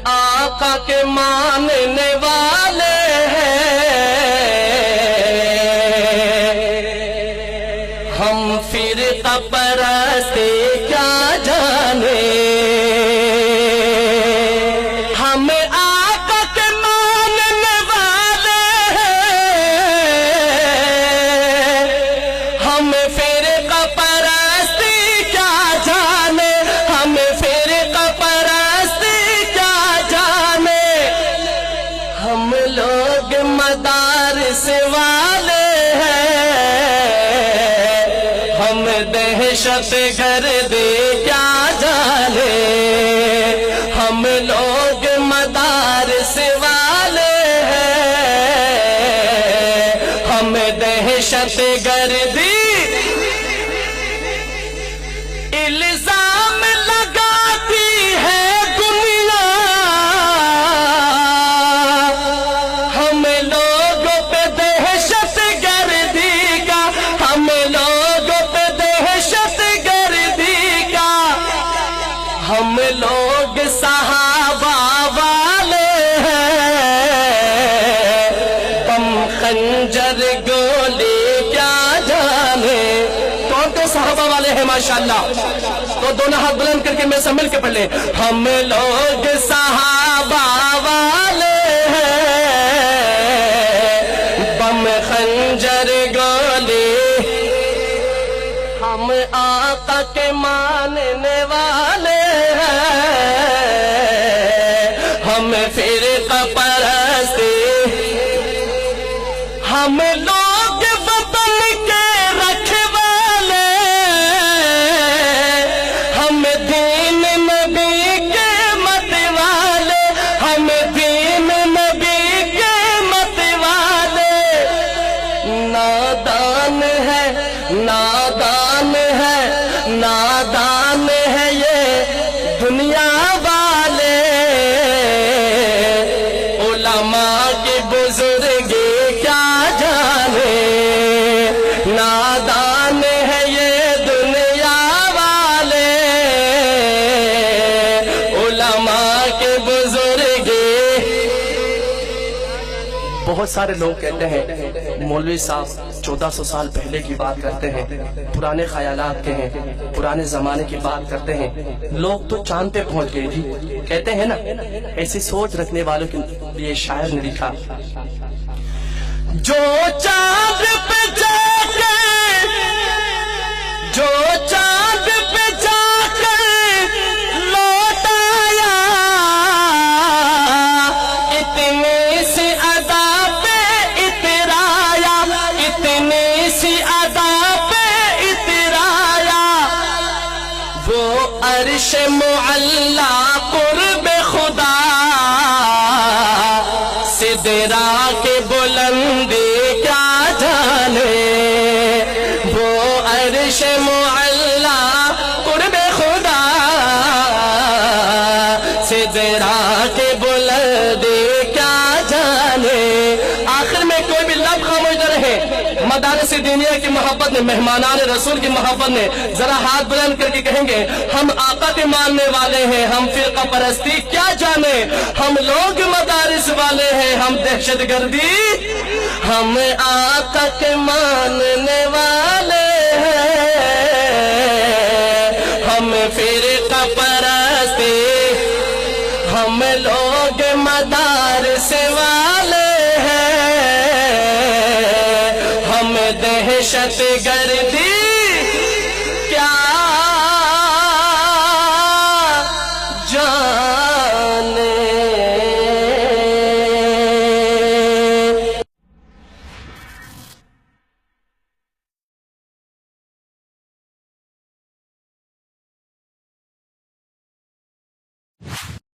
آقا کے ماننے والے ہیں، ہم فرقہ پرستی کیا جانے، ہم آقا کے ماننے والے ہیں، ہم فرقہ پرستی کیا جانے، ہم فرقہ پرستی کیا جانے، ہم لوگ مدارس والے ہم دہشت گردی کیا جانے، ہم لوگ مدارس والے ہیں، ہم دہشت گردی الزام لگاتی ہے دنیا، ہم لوگوں پہ دہشت گردی کا، ہم لوگوں پہ دہشت گردی کا، ہم لوگ صحابہ والے ہیں، بم خنجر گولی کیا جانے، کون کون صحابہ والے ہیں ماشاءاللہ، تو دونوں ہاتھ بلند کر کے میں سے مل کے پڑھ لیں، ہم لوگ صحابہ والے ہیں، بم خنجر گولی، ہم آقا کے ماننے والے ہیں، ہم فرقہ پرستی، ہم لوگ وطن کے رکھوالے، ہم دین نبی کے مت والے، ہم دین نبی کے مت والے، نادان ہے نادان ہے نادان ہے یہ دنیا والے، علماء کی بزرگی کیا جانے، نادان ہے یہ دنیا والے، علماء کی بزرگی۔ بہت سارے لوگ کہتے ہیں مولوی صاحب 1400 سال پہلے کی بات کرتے ہیں، پرانے خیالات کے ہیں، پرانے زمانے کی بات کرتے ہیں، لوگ تو چاند پہ پہنچ گئے جی، کہتے ہیں نا، ایسی سوچ رکھنے والوں کے لیے شاعر نے لکھا، جو چاند پہ جا کے، جو چاند پہ جا کے لوٹ آیا، اتنی سی ادا پہ اترایا، اتنی سی ادا پہ اترایا، وہ عرش معلا قرب خدا، سدرا کے بلندی کیا جانے، وہ عرش معلا قرب خدا، سدرا کے بلندی کیا جانے۔ آخر میں کوئی بھی لب خاموش نہ رہے، مدارس دینیہ کی محبت نے، مہمانان رسول کی محبت نے ذرا ہاتھ بلند کر کے کہیں گے، ہم آقا کے ماننے والے ہیں، ہم فرقہ پرستی کیا جانے، ہم لوگ مدارس والے ہیں، ہم دہشت گردی، ہم آقا کے ماننے والے ہیں، ہم فرقہ پرستی، ہم لوگ مدارس والے ہیں، ہم دہشت گردی